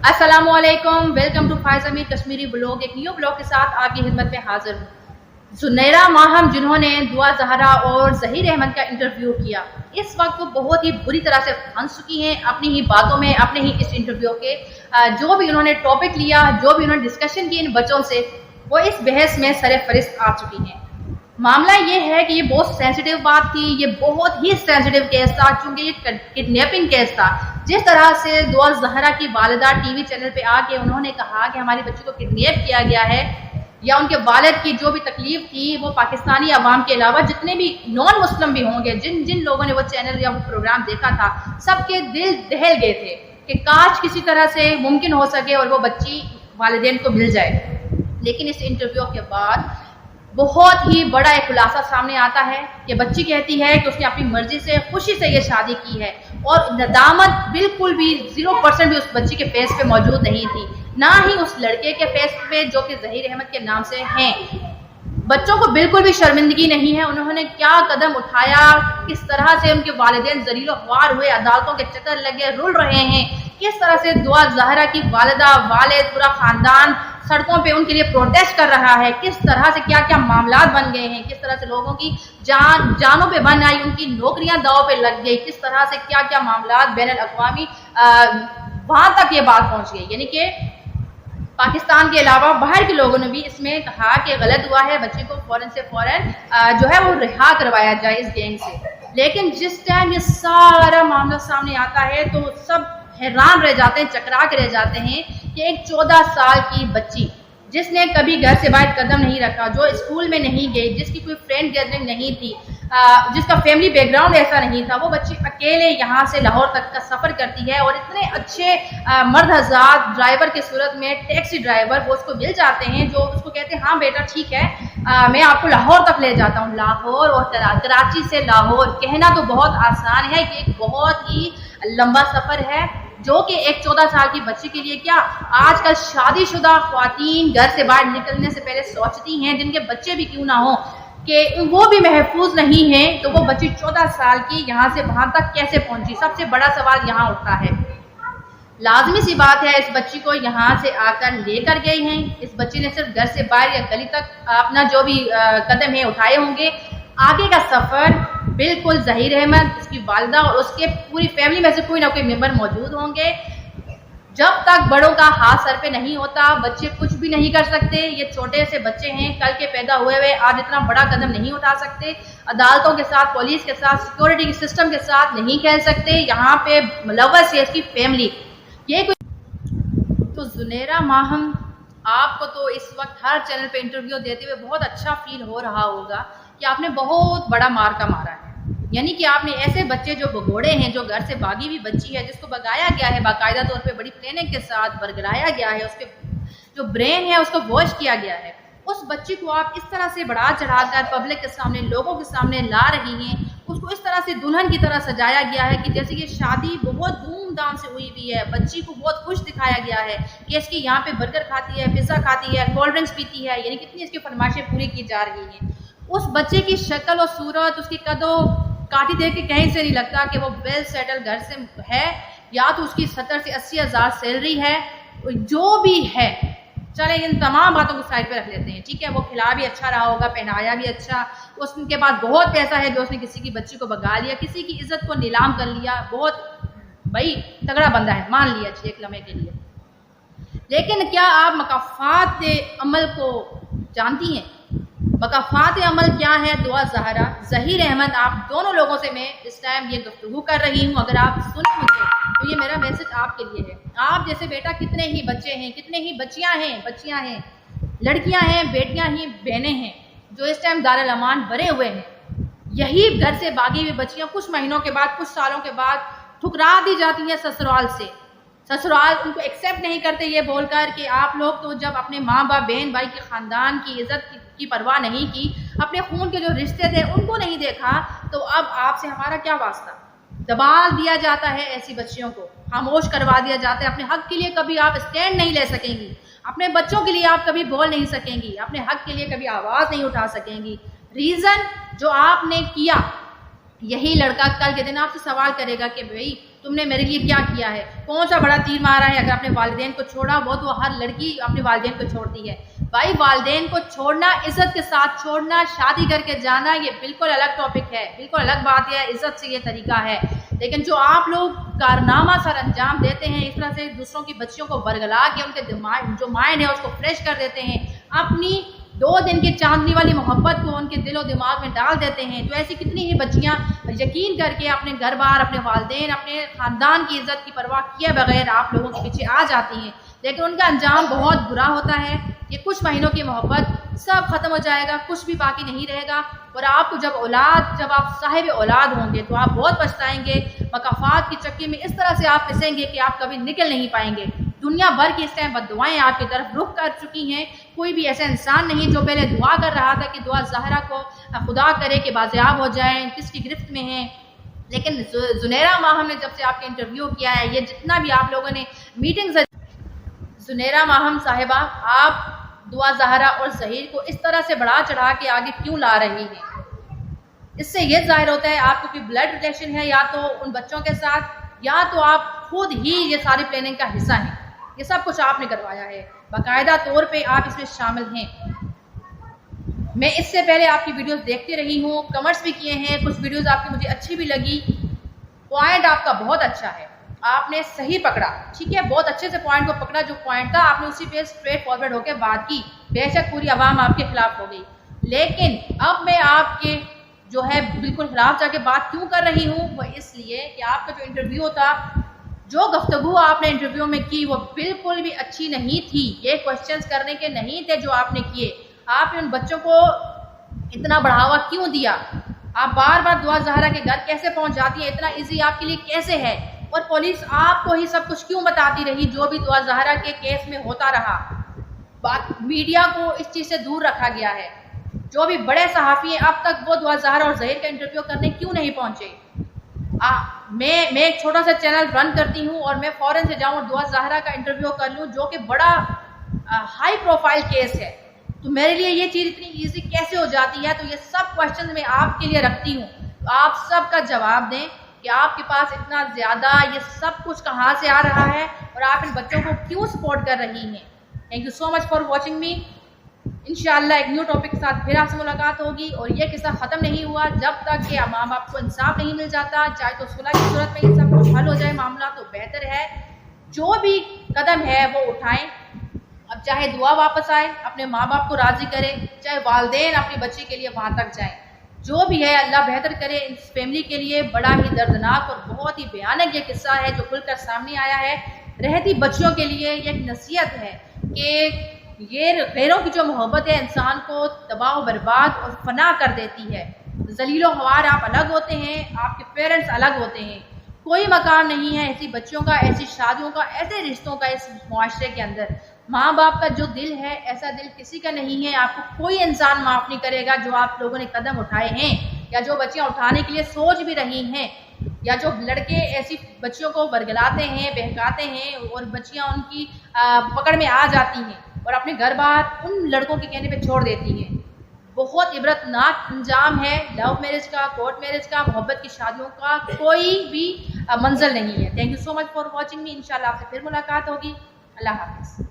अस्सलामुअलैकुम, welcome to Faiz Kashmiri blog. एक new blog के साथ आपकी खिदमत में हाजिर हूँ। ज़ुनैरा माहम जिन्होंने दुआ ज़हरा और ज़हीर अहमद का इंटरव्यू किया, इस वक्त वो बहुत ही बुरी तरह से फंस चुकी हैं अपनी ही बातों में, अपने ही इस इंटरव्यू के जो भी उन्होंने टॉपिक लिया, जो भी उन्होंने डिस्कशन की इन बच्चों से, वो इस बहस में सरे फरिस्त आ चुकी हैं। मामला ये है कि ये बहुत सेंसिटिव बात थी, ये बहुत ही सेंसिटिव केस था, क्योंकि ये किडनैपिंग केस था। जिस तरह से दुआ ज़हरा की वालिदा टीवी चैनल पे आके उन्होंने कहा कि हमारी बच्ची को किडनैप किया गया है, या उनके वालिद की जो भी तकलीफ थी वो पाकिस्तानी अवाम के अलावा जितने भी नॉन मुस्लिम भी होंगे, जिन जिन लोगों ने वो चैनल या वो प्रोग्राम देखा था, सबके दिल दहल गए थे कि काश किसी तरह से मुमकिन हो सके और वो बच्ची वालिदैन को मिल जाए। लेकिन इस इंटरव्यू के बाद बहुत ही बड़ा एक खुलासा सामने आता है कि बच्ची कहती है कि उसने अपनी मर्जी से, खुशी से ये शादी की है, और नदामत बिल्कुल भी 0% भी उस बच्ची के फेस पे मौजूद नहीं थी, ना ही उस लड़के के फेस पे जो कि ज़हीर अहमद के नाम से हैं। बच्चों को बिल्कुल भी शर्मिंदगी नहीं है, उन्होंने क्या कदम उठाया, किस तरह से उनके वालिदैन जलीलो ख्वार हुए, अदालतों के चक्कर लगे, रुल रहे हैं, किस तरह से दुआ ज़हरा की वालिदा, वालिद, पूरा खानदान सड़कों पे उनके लिए प्रोटेस्ट कर रहा है, किस तरह से क्या क्या मामला बन गए हैं, किस तरह से लोगों की जानों पे बन आई, उनकी नौकरियां दाव पे लग गई, किस तरह से क्या क्या मामला बैनुल अक़वामी वहां तक ये बात पहुंच गई। यानी कि पाकिस्तान के अलावा बाहर के लोगों ने भी इसमें कहा कि गलत हुआ है, बच्ची को फौरन से फौरन जो है वो रिहा करवाया जाए इस गैंग से। लेकिन जिस टाइम ये सारा मामला सामने आता है तो सब हैरान रह जाते हैं, चकरा के रह जाते हैं कि एक 14 साल की बच्ची जिसने कभी घर से बाहर कदम नहीं रखा, जो स्कूल में नहीं गई, जिसकी कोई फ्रेंड गैदरिंग नहीं थी, जिसका फैमिली बैकग्राउंड ऐसा नहीं था, वो बच्ची अकेले यहाँ से लाहौर तक का सफ़र करती है। और इतने अच्छे मर्द हज़रात ड्राइवर की सूरत में, टैक्सी ड्राइवर, वो उसको मिल जाते हैं, जो उसको कहते हैं हाँ बेटा ठीक है, मैं आपको लाहौर तक ले जाता हूँ। लाहौर और कराची से लाहौर कहना तो बहुत आसान है कि एक बहुत ही लंबा सफ़र है, जो कि एक 14 साल की बच्ची के लिए क्या, आजकल शादीशुदा ख्वातीन घर से बाहर निकलने से पहले सोचती हैं, जिनके बच्चे भी क्यों ना हो, कि वो भी महफूज नहीं है, तो वो बच्ची 14 साल की यहाँ से वहां तक कैसे पहुंची। सबसे बड़ा सवाल यहाँ उठता है। लाजमी सी बात है, इस बच्ची को यहाँ से आकर लेकर गए हैं, इस बच्ची ने सिर्फ घर से बाहर या गली तक अपना जो भी कदम है उठाए होंगे। आगे का सफर बिल्कुल ज़हीर अहमद, उसकी वालिदा और उसके पूरी फैमिली में से कोई ना कोई मेंबर मौजूद होंगे। जब तक बड़ों का हाथ सर पे नहीं होता, बच्चे कुछ भी नहीं कर सकते। ये छोटे से बच्चे हैं, कल के पैदा हुए हुए, आज इतना बड़ा कदम नहीं उठा सकते। अदालतों के साथ, पुलिस के साथ, सिक्योरिटी सिस्टम के साथ नहीं खेल सकते। यहाँ पे मुलव्वस है इसकी फैमिली। ये तो ज़ुनैरा माहम, आपको तो इस वक्त हर चैनल पे इंटरव्यू देते हुए बहुत अच्छा फील हो रहा होगा कि आपने बहुत बड़ा मार्का मारा है। यानी कि आपने ऐसे बच्चे जो भगोड़े हैं, जो घर से भागी हुई बच्ची है, जिसको भगाया गया है बाकायदा तौर पे, बड़ी ट्रेनिंग के साथ बरगराया गया है, उसके जो ब्रेन है उसको वॉश किया गया है, उस बच्ची को आप इस तरह से बढ़ा चढ़ाकर पब्लिक के सामने, लोगों के सामने ला रही हैं। उसको इस तरह से दुल्हन की तरह सजाया गया है कि जैसे कि शादी बहुत धूमधाम से हुई हुई है। बच्ची को बहुत खुश दिखाया गया है कि इसकी यहाँ पे बर्गर खाती है, पिज़्ज़ा खाती है, कोल्ड ड्रिंक्स पीती है, यानी कितनी इसकी फरमाइशें पूरी की जा रही हैं। उस बच्चे की शक्ल और सूरत, उसकी कदों काठी देख के कहीं से नहीं लगता कि वो वेल सेटल घर से है, या तो उसकी 70 से 80 हज़ार सैलरी है, जो भी है। चले इन तमाम बातों को साइड पे रख लेते हैं, ठीक है। वो खिला भी अच्छा रहा होगा, पहनाया भी अच्छा, उसके बाद बहुत पैसा है जो उसने किसी की बच्ची को भगा लिया, किसी की इज्जत को नीलाम कर लिया, बहुत भाई तगड़ा बंदा है, मान लिया एक लम्हे के लिए। लेकिन क्या आप मकाफात अमल को जानती हैं? मकाफात अमल क्या है? दुआ ज़हरा, ज़हीर अहमद, आप दोनों लोगों से मैं इस टाइम ये गुफ्तगू कर रही हूँ। अगर आप सुने मुझे तो ये मेरा मैसेज आपके लिए है। आप जैसे बेटा कितने ही बच्चे हैं, कितने ही बच्चियाँ हैं, लड़कियाँ हैं, बेटियाँ ही बहनें हैं, जो इस टाइम दारुल अमान भरे हुए हैं। यही घर से भागी हुई बच्चियाँ कुछ महीनों के बाद, कुछ सालों के बाद ठुकरा दी जाती हैं ससुराल से। ससुराल उनको एक्सेप्ट नहीं करते, ये बोलकर कि आप लोग तो जब अपने माँ बाप, बहन भाई के ख़ानदान की इज़्ज़त की परवाह नहीं की, अपने खून के जो रिश्ते थे उनको नहीं देखा, तो अब आपसे हमारा क्या वास्ता। दबा दिया जाता है ऐसी बच्चियों को, खामोश करवा दिया जाता है। अपने हक के लिए कभी आप स्टैंड नहीं ले सकेंगी, अपने बच्चों के लिए आप कभी बोल नहीं सकेंगी, अपने हक के लिए कभी आवाज़ नहीं उठा सकेंगी। रीज़न जो आपने किया, यही लड़का कल के दिन आपसे सवाल करेगा कि भाई तुमने मेरे लिए क्या किया है, कौन सा बड़ा तीर मारा है अगर अपने वालिदैन को छोड़ा। वो तो हर लड़की अपने वालिदैन को छोड़ती है। भाई वालिदैन को छोड़ना, इज्जत के साथ छोड़ना, शादी करके जाना, ये बिल्कुल अलग टॉपिक है, बिल्कुल अलग बात है। इज्जत से ये तरीका है। लेकिन जो आप लोग कारनामा सर अंजाम देते हैं, इस तरह से दूसरों की बच्चियों को बरगला के उनके दिमाग जो माइंड है उसको फ्रेश कर देते हैं, अपनी 2 दिन की चांदनी वाली मोहब्बत को उनके दिलो दिमाग में डाल देते हैं, तो ऐसी कितनी ही बच्चियां यकीन करके अपने घर बार, अपने वालिदैन, अपने ख़ानदान की इज्जत की परवाह किए बगैर आप लोगों के पीछे आ जाती हैं। लेकिन उनका अंजाम बहुत बुरा होता है। ये कुछ महीनों की मोहब्बत सब खत्म हो जाएगा, कुछ भी बाकी नहीं रहेगा। और आपको जब आप साहिब औलाद होंगे तो आप बहुत पछताएंगे। मकाफात की चक्की में इस तरह से आप फंसेंगे कि आप कभी निकल नहीं पाएंगे। दुनिया भर की इस टाइम बद्दुआएं आपकी तरफ रुख कर चुकी हैं। कोई भी ऐसा इंसान नहीं जो पहले दुआ कर रहा था कि दुआ ज़हरा को खुदा करे कि बाज़ियाब हो जाए, किसकी गिरफ्त में है। लेकिन जुनैरा माहम ने जब से आपके इंटरव्यू किया है, ये जितना भी आप लोगों ने मीटिंग, जुनैरा माहम साहिबा, आप दुआ ज़हरा और ज़हीर को इस तरह से बढ़ा चढ़ा के आगे क्यों ला रही हैं? इससे ये जाहिर होता है आपको कोई ब्लड रिलेशन है या तो उन बच्चों के साथ, या तो आप खुद ही ये सारी प्लानिंग का हिस्सा हैं। ये सब कुछ आपने करवाया है, बाकायदा तौर पे आप इसमें शामिल हैं। मैं इससे पहले आपकी वीडियोस देखती रही हूँ, कमेंट्स भी किए हैं, कुछ वीडियोस आपकी मुझे अच्छी भी लगी। पॉइंट आपका बहुत अच्छा है, आपने सही पकड़ा, ठीक है, बहुत अच्छे से पॉइंट को पकड़ा। जो पॉइंट था आपने उसी पे स्ट्रेट फॉरवर्ड होकर बात की। बेशक पूरी आवाम आपके खिलाफ हो गई, लेकिन अब मैं आपके जो है बिल्कुल खिलाफ जाके बात क्यों कर रही हूँ, वो इसलिए कि आपका जो इंटरव्यू था, जो गुफ्तगू आपने इंटरव्यू में की, वो बिल्कुल भी अच्छी नहीं थी। ये क्वेश्चंस करने के नहीं थे जो आपने किए। आपने उन बच्चों को इतना बढ़ावा क्यों दिया? आप बार बार दुआ ज़हरा के घर कैसे पहुंच जाती है? इतना इजी आपके लिए कैसे है? और पुलिस आपको ही सब कुछ क्यों बताती रही जो भी दुआ ज़हरा के केस में होता रहा? मीडिया को इस चीज़ से दूर रखा गया है। जो भी बड़े सहाफ़ी हैं अब तक वो दुआ ज़हरा और ज़हीर का इंटरव्यू करने क्यों नहीं पहुंचे? मैं एक छोटा सा चैनल रन करती हूँ और मैं फ़ौरन से जाऊँ दुआ ज़हरा का इंटरव्यू कर लूँ, जो कि बड़ा हाई प्रोफाइल केस है। तो मेरे लिए ये चीज़ इतनी ईजी कैसे हो जाती है? तो ये सब क्वेश्चन मैं आपके लिए रखती हूँ, तो आप सब का जवाब दें कि आपके पास इतना ज़्यादा ये सब कुछ कहाँ से आ रहा है और आप इन बच्चों को क्यों सपोर्ट कर रही हैं। Thank you so much for watching मी। इंशाल्लाह एक न्यू टॉपिक के साथ फिर आपसे मुलाकात होगी। और ये किस्सा ख़त्म नहीं हुआ जब तक कि माँ बाप को इंसाफ नहीं मिल जाता। चाहे तो सुलह की सूरत में इन सब कुछ हल हो जाए मामला तो बेहतर है। जो भी कदम है वो उठाएं। अब चाहे दुआ वापस आए, अपने माँ बाप को राज़ी करें, चाहे वालिदैन अपनी बच्ची के लिए वहाँ तक जाएं, जो भी है अल्लाह बेहतर करे इस फैमिली के लिए। बड़ा ही दर्दनाक और बहुत ही भयानक ये किस्सा है जो खुलकर सामने आया है। रहती बच्चियों के लिए ये एक नसीहत है कि ये गैरों की जो मोहब्बत है इंसान को तबाह व बर्बाद और फना कर देती है। ज़लीलो ख्वार आप अलग होते हैं, आपके पेरेंट्स अलग होते हैं, कोई मकाम नहीं है ऐसी बच्चियों का, ऐसी शादियों का, ऐसे रिश्तों का इस मुआशरे के अंदर। माँ बाप का जो दिल है ऐसा दिल किसी का नहीं है। आपको कोई इंसान माफ़ नहीं करेगा जो आप लोगों ने कदम उठाए हैं या जो बच्चियाँ उठाने के लिए सोच भी रही हैं, या जो लड़के ऐसी बच्चियों को बरगलाते हैं, बहकाते हैं और बच्चियाँ उनकी पकड़ में आ जाती हैं और अपने घर बार उन लड़कों के कहने पे छोड़ देती हैं। बहुत इबरतनाक अंजाम है लव मैरिज का, कोर्ट मैरिज का, मोहब्बत की शादियों का कोई भी मंजर नहीं है। Thank you so much for watching मी। इंशाल्लाह आपसे फिर मुलाकात होगी। अल्लाह हाफ़िज़।